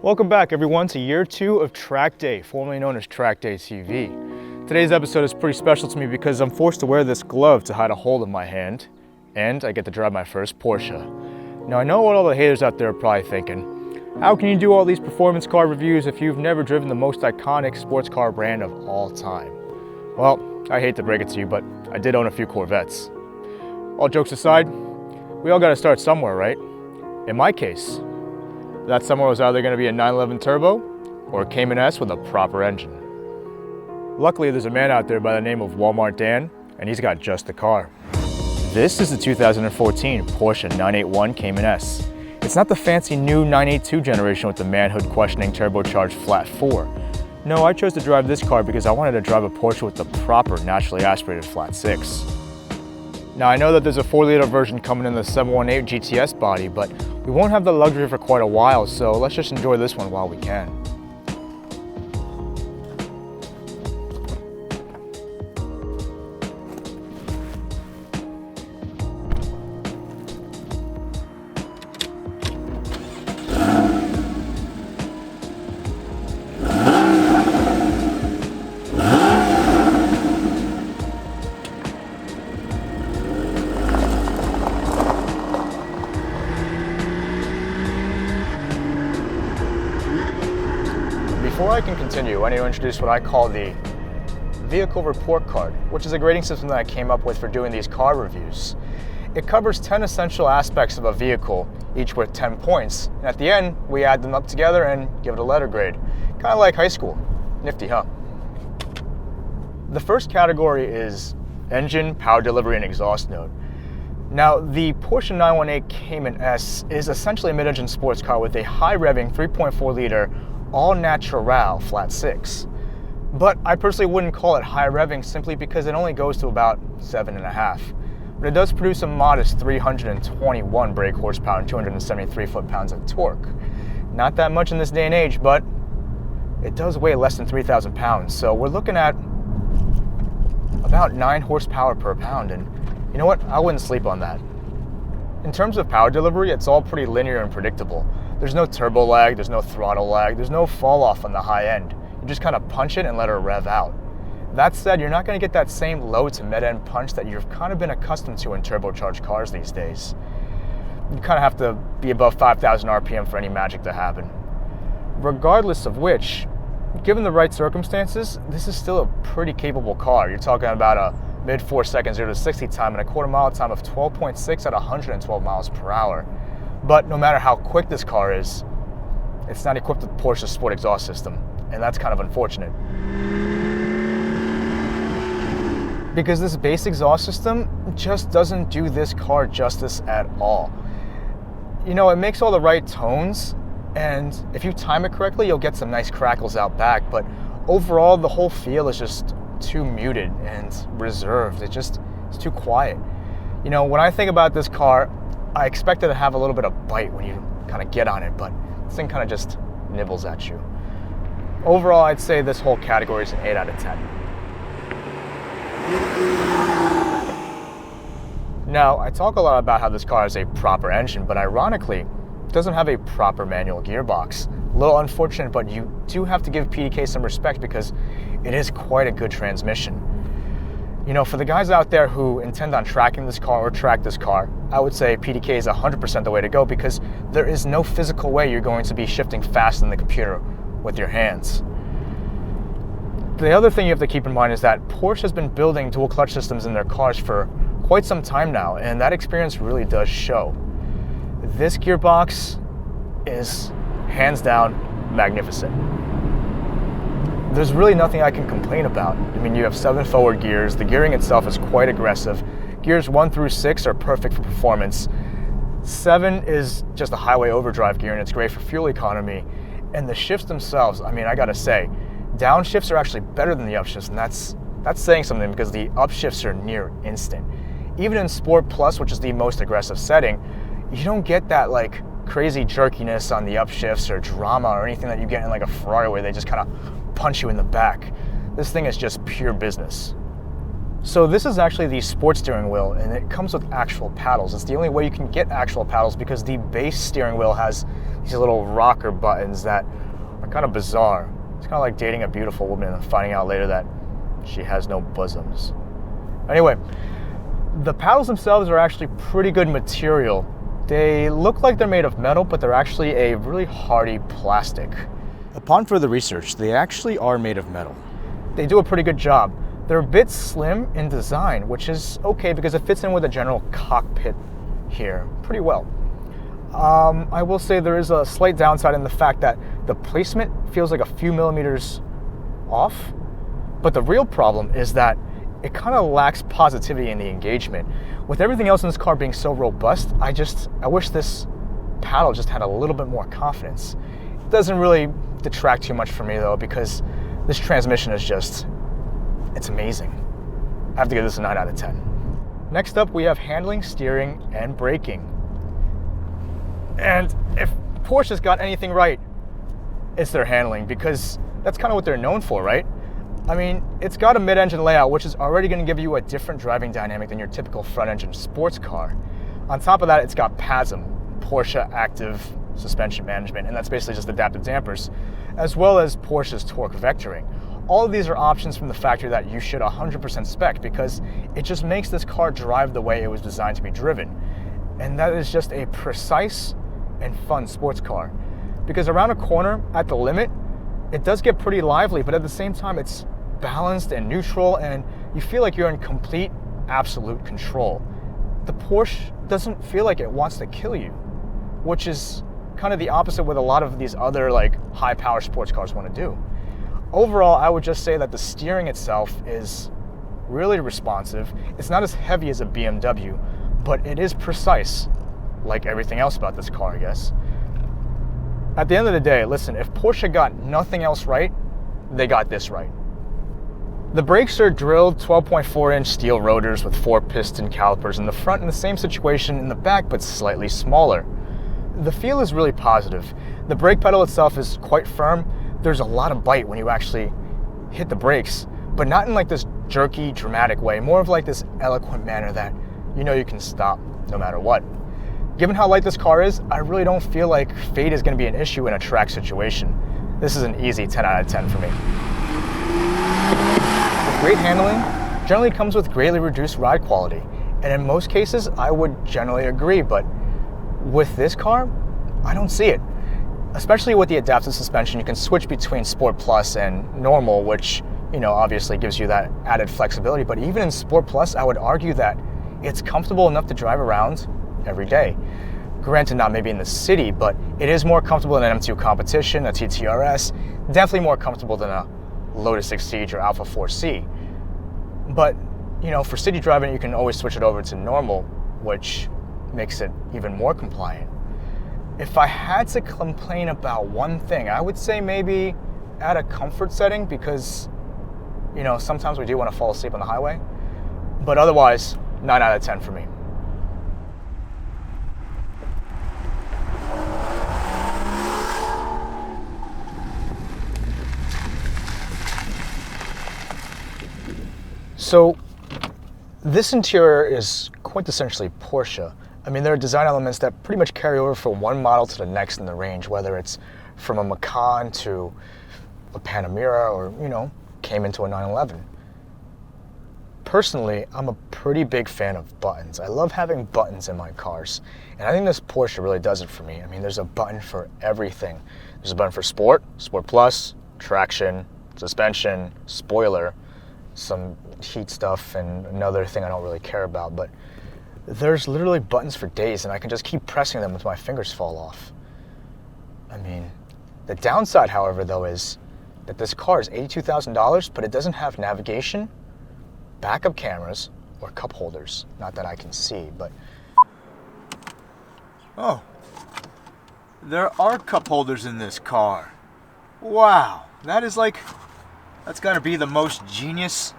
Welcome back everyone to year 2 of Track Day, formerly known as Track Day TV. Today's episode is pretty special to me because I'm forced to wear this glove to hide a hole in my hand, and I get to drive my first Porsche. Now I know what all the haters out there are probably thinking. How can you do all these performance car reviews if you've never driven the most iconic sports car brand of all time? Well, I hate to break it to you, but I did own a few Corvettes. All jokes aside, we all gotta start somewhere, right? In my case, that somewhere was either gonna be a 911 Turbo or a Cayman S with a proper engine. Luckily, there's a man out there by the name of Walmart Dan, and he's got just the car. This is the 2014 Porsche 981 Cayman S. It's not the fancy new 982 generation with the manhood questioning turbocharged flat 4. No, I chose to drive this car because I wanted to drive a Porsche with the proper naturally aspirated flat 6. Now I know that there's a 4-liter version coming in the 718 GTS body, but we won't have the luxury for quite a while, so let's just enjoy this one while we can. Before I can continue, I need to introduce what I call the Vehicle Report Card, which is a grading system that I came up with for doing these car reviews. It covers 10 essential aspects of a vehicle, each worth 10 points, and at the end, we add them up together and give it a letter grade. Kind of like high school. Nifty, huh? The first category is engine, power delivery, and exhaust note. Now, the Porsche 918 Cayman S is essentially a mid-engine sports car with a high-revving 3.4-liter all-natural flat 6. But I personally wouldn't call it high revving simply because it only goes to about 7.5. But it does produce a modest 321 brake horsepower and 273 foot-pounds of torque. Not that much in this day and age, but it does weigh less than 3,000 pounds. So we're looking at about 9 horsepower per pound, and you know what? I wouldn't sleep on that. In terms of power delivery, it's all pretty linear and predictable. There's no turbo lag, there's no throttle lag, there's no fall off on the high end. You just kind of punch it and let it rev out. That said, you're not going to get that same low to mid-end punch that you've kind of been accustomed to in turbocharged cars these days. You kind of have to be above 5,000 RPM for any magic to happen. Regardless of which, given the right circumstances, this is still a pretty capable car. You're talking about a mid 4-second 0 to 60 time and a quarter-mile time of 12.6 at 112 miles per hour. But no matter how quick this car is, it's not equipped with Porsche's sport exhaust system, and that's kind of unfortunate. Because this base exhaust system just doesn't do this car justice at all. You know, it makes all the right tones, and if you time it correctly, you'll get some nice crackles out back, but overall, the whole feel is just too muted and reserved. It's too quiet. You know, when I think about this car, I expected to have a little bit of bite when you kind of get on it, but this thing kind of just nibbles at you. Overall, I'd say this whole category is an 8 out of 10. Now, I talk a lot about how this car has a proper engine, but ironically, it doesn't have a proper manual gearbox. A little unfortunate, but you do have to give PDK some respect because it is quite a good transmission. You know, for the guys out there who intend on tracking this car or track this car, I would say PDK is 100% the way to go because there is no physical way you're going to be shifting fast in the computer with your hands. The other thing you have to keep in mind is that Porsche has been building dual clutch systems in their cars for quite some time now, and that experience really does show. This gearbox is hands down magnificent. There's really nothing I can complain about. I mean, you have 7 forward gears, the gearing itself is quite aggressive. Gears 1 through 6 are perfect for performance. 7 is just a highway overdrive gear and it's great for fuel economy. And the shifts themselves, I mean, I gotta say, downshifts are actually better than the upshifts, and that's saying something because the upshifts are near instant. Even in Sport Plus, which is the most aggressive setting, you don't get that like crazy jerkiness on the upshifts or drama or anything that you get in like a Ferrari where they just kind of punch you in the back. This thing is just pure business. So this is actually the sports steering wheel, and it comes with actual paddles. It's the only way you can get actual paddles because the base steering wheel has these little rocker buttons that are kind of bizarre. It's kind of like dating a beautiful woman and finding out later that she has no bosoms. Anyway, the paddles themselves are actually pretty good material. They look like they're made of metal, but they're actually a really hardy plastic. Upon further research, they actually are made of metal. They do a pretty good job. They're a bit slim in design, which is okay because it fits in with the general cockpit here pretty well. I will say there is a slight downside in the fact that the placement feels like a few millimeters off, but the real problem is that it kind of lacks positivity in the engagement. With everything else in this car being so robust, I wish this paddle just had a little bit more confidence. It doesn't really detract too much for me though, because this transmission is it's amazing. I have to give this a 9 out of 10. Next up, we have handling, steering, and braking. And if Porsche's got anything right, it's their handling, because that's kind of what they're known for, right? I mean, it's got a mid-engine layout, which is already going to give you a different driving dynamic than your typical front-engine sports car. On top of that, it's got PASM, Porsche Active Suspension Management, and that's basically just adaptive dampers, as well as Porsche's torque vectoring. All of these are options from the factory that you should 100% spec, because it just makes this car drive the way it was designed to be driven. And that is just a precise and fun sports car. Because around a corner at the limit, it does get pretty lively, but at the same time, it's balanced and neutral, and you feel like you're in complete, absolute control. The Porsche doesn't feel like it wants to kill you, which is kind of the opposite what a lot of these other high-power sports cars want to do. Overall, I would just say that the steering itself is really responsive. It's not as heavy as a BMW, but it is precise, like everything else about this car, I guess. At the end of the day, listen, if Porsche got nothing else right, they got this right. The brakes are drilled 12.4-inch steel rotors with 4 piston calipers in the front, in the same situation in the back, but slightly smaller. The feel is really positive. The brake pedal itself is quite firm. There's a lot of bite when you actually hit the brakes, but not in this jerky, dramatic way, more of this eloquent manner that you can stop no matter what. Given how light this car is, I really don't feel like fade is going to be an issue in a track situation. This is an easy 10 out of 10 for me. Great handling generally comes with greatly reduced ride quality, and in most cases I would generally agree, but with this car, I don't see it. Especially with the adaptive suspension, you can switch between Sport Plus and normal, which obviously gives you that added flexibility, but even in Sport Plus, I would argue that it's comfortable enough to drive around every day. Granted, not maybe in the city, but it is more comfortable than an M2 Competition, a TTRS, definitely more comfortable than a Lotus Exige or Alpha 4C. But, for city driving, you can always switch it over to normal, which makes it even more compliant. If I had to complain about one thing, I would say maybe add a comfort setting, because, sometimes we do want to fall asleep on the highway. But otherwise, 9 out of 10 for me. So, this interior is quintessentially Porsche. I mean, there are design elements that pretty much carry over from one model to the next in the range, whether it's from a Macan to a Panamera or, Cayman to a 911. Personally, I'm a pretty big fan of buttons. I love having buttons in my cars, and I think this Porsche really does it for me. I mean, there's a button for everything. There's a button for Sport, Sport Plus, traction, suspension, spoiler, some heat stuff, and another thing I don't really care about, but there's literally buttons for days, and I can just keep pressing them until my fingers fall off. I mean, the downside, however, though, is that this car is $82,000, but it doesn't have navigation, backup cameras, or cup holders. Not that I can see, but... Oh, there are cup holders in this car. Wow, that's gotta be the most genius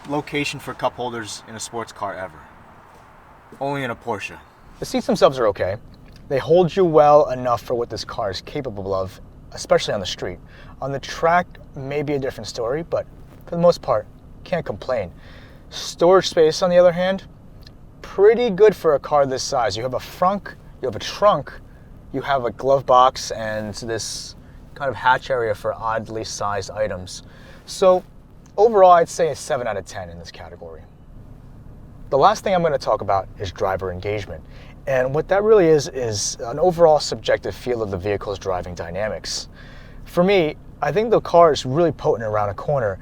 location for cup holders in a sports car ever. Only in a Porsche. The seats themselves are okay. They hold you well enough for what this car is capable of, especially on the street. On the track, maybe a different story, but for the most part, can't complain. Storage space, on the other hand, pretty good for a car this size. You have a trunk, you have a glove box and this kind of hatch area for oddly sized items. So overall, I'd say a 7 out of 10 in this category. The last thing I'm going to talk about is driver engagement. And what that really is an overall subjective feel of the vehicle's driving dynamics. For me, I think the car is really potent around a corner,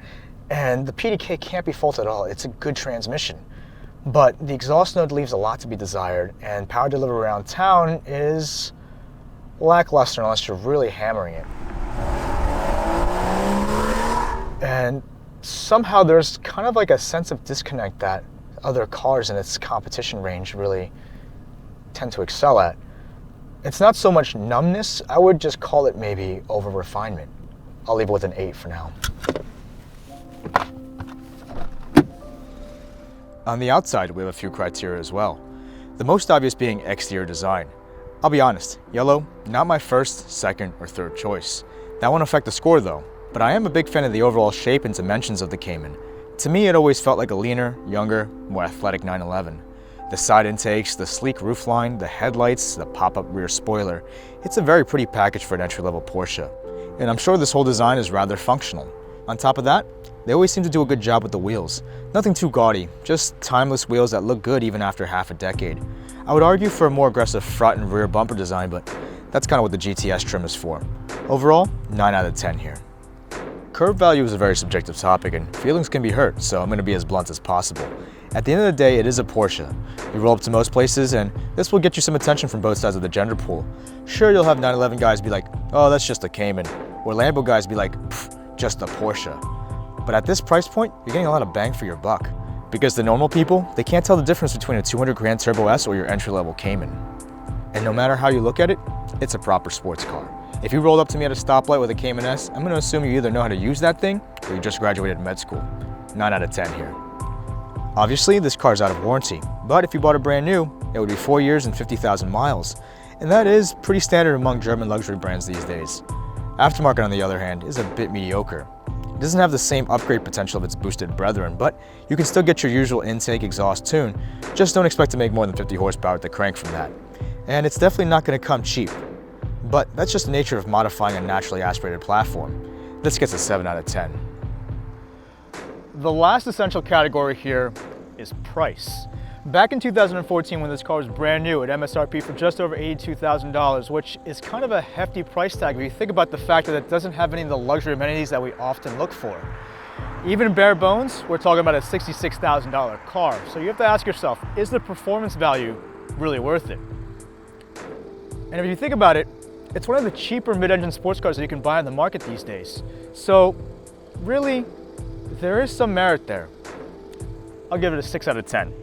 and the PDK can't be faulted at all. It's a good transmission. But the exhaust node leaves a lot to be desired, and power delivery around town is lackluster unless you're really hammering it. And somehow there's kind of like a sense of disconnect that other cars in its competition range really tend to excel at. It's not so much numbness, I would just call it maybe over refinement. I'll leave it with an 8 for now. On the outside, we have a few criteria as well. The most obvious being exterior design. I'll be honest, yellow, not my first, second, or third choice. That won't affect the score though, but I am a big fan of the overall shape and dimensions of the Cayman. To me, it always felt like a leaner, younger, more athletic 911. The side intakes, the sleek roofline, the headlights, the pop-up rear spoiler. It's a very pretty package for an entry-level Porsche. And I'm sure this whole design is rather functional. On top of that, they always seem to do a good job with the wheels. Nothing too gaudy, just timeless wheels that look good even after half a decade. I would argue for a more aggressive front and rear bumper design, but that's kind of what the GTS trim is for. Overall, 9 out of 10 here. Curb value is a very subjective topic and feelings can be hurt, so I'm going to be as blunt as possible. At the end of the day, it is a Porsche. You roll up to most places and this will get you some attention from both sides of the gender pool. Sure, you'll have 911 guys be like, oh, that's just a Cayman, or Lambo guys be like, just a Porsche. But at this price point, you're getting a lot of bang for your buck. Because the normal people, they can't tell the difference between a 200 grand Turbo S or your entry-level Cayman. And no matter how you look at it, it's a proper sports car. If you rolled up to me at a stoplight with a Cayman S, I'm going to assume you either know how to use that thing or you just graduated med school. 9 out of 10 here. Obviously, this car is out of warranty, but if you bought it brand new, it would be 4 years and 50,000 miles. And that is pretty standard among German luxury brands these days. Aftermarket, on the other hand, is a bit mediocre. It doesn't have the same upgrade potential of its boosted brethren, but you can still get your usual intake exhaust tune, just don't expect to make more than 50 horsepower with the crank from that. And it's definitely not going to come cheap. But that's just the nature of modifying a naturally aspirated platform. This gets a 7 out of 10. The last essential category here is price. Back in 2014, when this car was brand new at MSRP for just over $82,000, which is kind of a hefty price tag if you think about the fact that it doesn't have any of the luxury amenities that we often look for. Even bare bones, we're talking about a $66,000 car. So you have to ask yourself, is the performance value really worth it? And if you think about it, it's one of the cheaper mid-engine sports cars that you can buy on the market these days. So really, there is some merit there. I'll give it a 6 out of 10.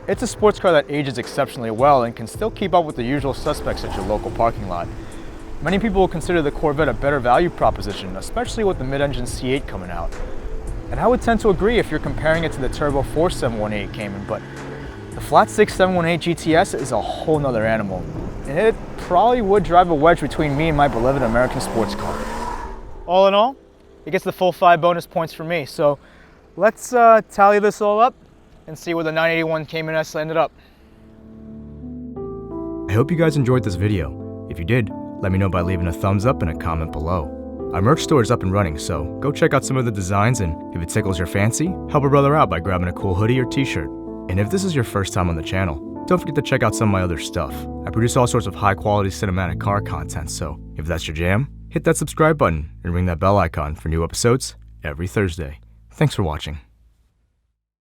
It's a sports car that ages exceptionally well and can still keep up with the usual suspects at your local parking lot. Many people will consider the Corvette a better value proposition, especially with the mid-engine C8 coming out. And I would tend to agree if you're comparing it to the Turbo 4 718 Cayman, but the flat 6 718 GTS is a whole nother animal. And it probably would drive a wedge between me and my beloved American sports car. All in all, it gets the full 5 bonus points for me. So let's tally this all up and see where the 981 Cayman S ended up. I hope you guys enjoyed this video. If you did, let me know by leaving a thumbs up and a comment below. Our merch store is up and running, so go check out some of the designs, and if it tickles your fancy, help a brother out by grabbing a cool hoodie or t-shirt. And if this is your first time on the channel, don't forget to check out some of my other stuff. I produce all sorts of high quality cinematic car content, so if that's your jam, hit that subscribe button and ring that bell icon for new episodes every Thursday. Thanks for watching.